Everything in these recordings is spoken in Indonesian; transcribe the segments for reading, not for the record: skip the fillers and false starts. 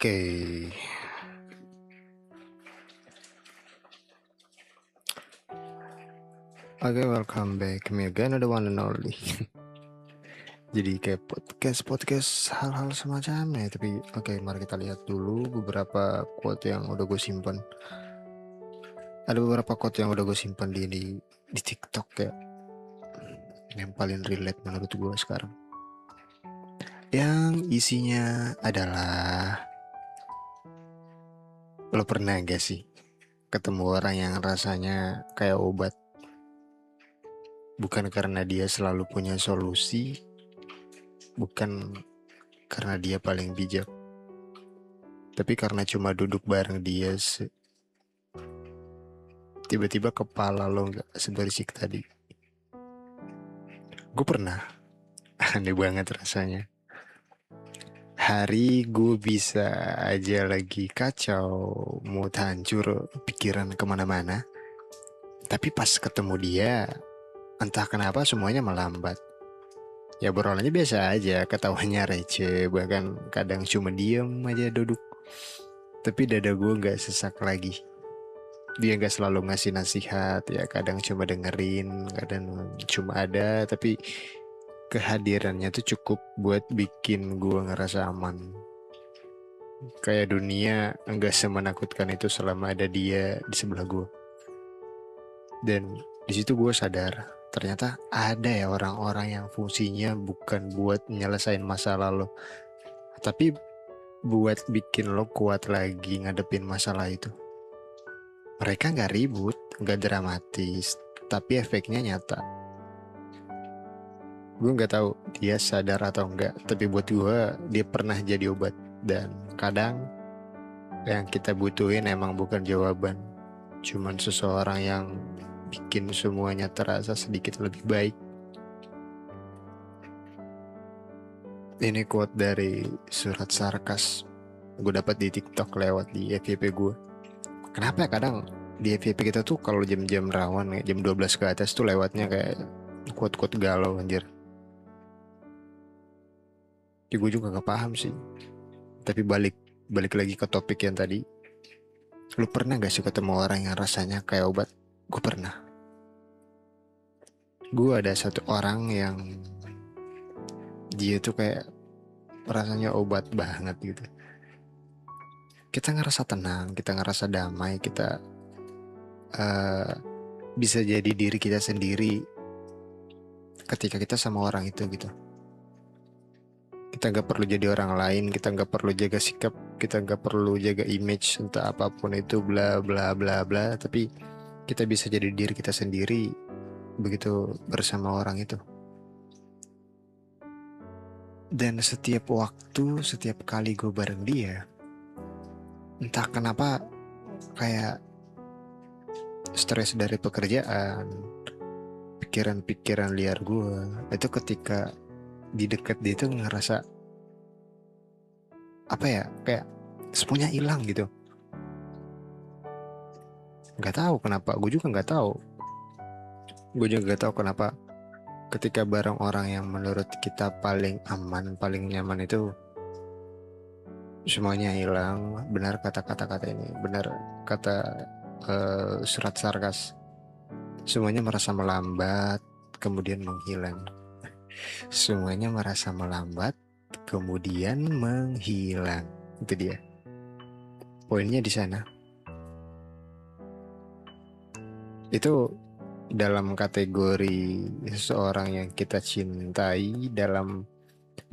Oke, welcome back me again, the one and only. Jadi kayak podcast hal-hal semacamnya. Tapi mari kita lihat dulu beberapa quote yang udah gue simpan. Ada beberapa quote yang udah gue simpan di TikTok ya, yang paling relate menurut gue sekarang. Yang isinya adalah, lo pernah gak sih ketemu orang yang rasanya kayak obat? Bukan karena dia selalu punya solusi, bukan karena dia paling bijak, tapi karena cuma duduk bareng dia tiba-tiba kepala lo nggak seberisik tadi. Gue pernah. Aneh banget rasanya. Hari gue bisa aja lagi kacau, mood hancur, pikiran kemana-mana, tapi pas ketemu dia, entah kenapa semuanya melambat. Ya obrolannya biasa aja, ketawanya receh, bahkan kadang cuma diem aja duduk. Tapi dada gue gak sesak lagi. Dia gak selalu ngasih nasihat, ya kadang cuma dengerin, kadang cuma ada, tapi kehadirannya tuh cukup buat bikin gue ngerasa aman. Kayak dunia gak semenakutkan itu selama ada dia di sebelah gue. Dan di situ gue sadar, ternyata ada ya orang-orang yang fungsinya bukan buat nyelesain masalah lo, tapi buat bikin lo kuat lagi ngadepin masalah itu. Mereka gak ribut, gak dramatis, tapi efeknya nyata. Gue gak tahu dia sadar atau enggak, tapi buat gue dia pernah jadi obat. Dan kadang yang kita butuhin emang bukan jawaban, cuman seseorang yang bikin semuanya terasa sedikit lebih baik. Ini quote dari Surat Sarkas, gue dapat di TikTok lewat di FYP gue. Kenapa ya kadang di FYP kita tuh kalau jam-jam rawan, jam 12 ke atas tuh lewatnya kayak quote-quote galau anjir. Ya gue juga gak paham sih. Tapi balik lagi ke topik yang tadi. Lu pernah gak sih ketemu orang yang rasanya kayak obat? Gue pernah. Gue ada satu orang yang dia tuh kayak rasanya obat banget gitu. Kita ngerasa tenang, kita ngerasa damai, kita bisa jadi diri kita sendiri ketika kita sama orang itu gitu. Kita nggak perlu jadi orang lain, kita nggak perlu jaga sikap, kita nggak perlu jaga image entah apapun itu bla bla bla bla, tapi kita bisa jadi diri kita sendiri begitu bersama orang itu. Dan setiap waktu, setiap kali gue bareng dia, entah kenapa kayak stres dari pekerjaan, pikiran-pikiran liar gue, itu ketika di dekat dia itu ngerasa apa ya, kayak semuanya hilang gitu. Nggak tahu kenapa, gue juga nggak tahu. Gue juga nggak tahu kenapa ketika bareng orang yang menurut kita paling aman, paling nyaman itu semuanya hilang. Benar kata ini, benar kata Surat Sarkas. Semuanya merasa melambat, kemudian menghilang. Semuanya merasa melambat, kemudian menghilang. Itu dia. Poinnya di sana. Itu dalam kategori seseorang yang kita cintai dalam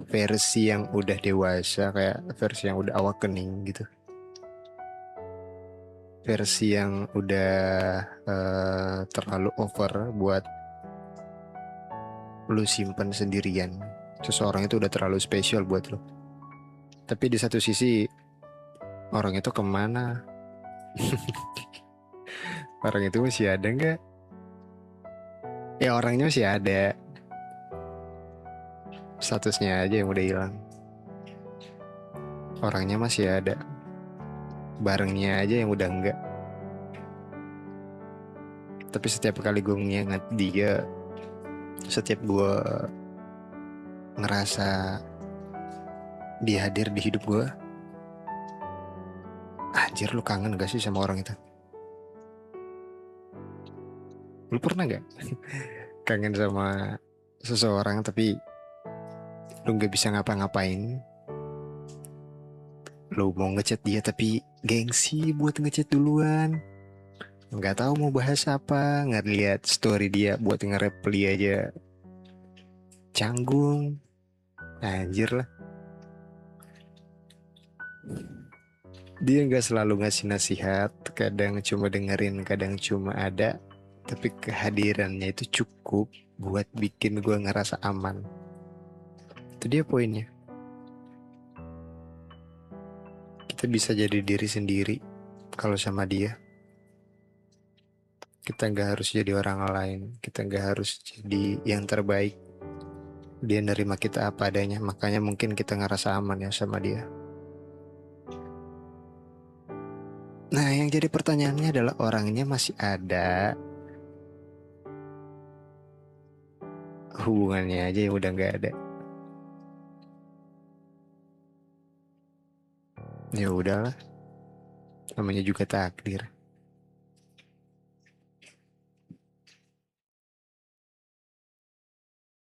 versi yang udah dewasa, kayak versi yang udah awakening gitu. Versi yang udah terlalu over buat lu simpen sendirian. Seseorang itu udah terlalu spesial buat lu. Tapi di satu sisi orang itu kemana? Orang itu masih ada nggak? Ya orangnya masih ada. Statusnya aja yang udah hilang. Orangnya masih ada. Barangnya aja yang udah enggak. Tapi setiap kali gue nginget dia, setiap gue ngerasa dia hadir di hidup gue, Anjir, lu kangen gak sih sama orang itu? Lu pernah gak kangen sama seseorang tapi lu gak bisa ngapa-ngapain? Lu mau ngechat dia tapi gengsi buat ngechat duluan. Nggak tahu mau bahas apa, nggak lihat story dia buat nge-reply aja canggung. Anjir lah. Dia nggak selalu ngasih nasihat, kadang cuma dengerin, kadang cuma ada. Tapi kehadirannya itu cukup buat bikin gue ngerasa aman. Itu dia poinnya. Kita bisa jadi diri sendiri kalau sama dia. Kita nggak harus jadi orang lain. Kita nggak harus jadi yang terbaik. Dia nerima kita apa adanya. Makanya mungkin kita ngerasa aman ya sama dia. Nah, yang jadi pertanyaannya adalah orangnya masih ada, hubungannya aja yang udah nggak ada. Ya udahlah, namanya juga takdir.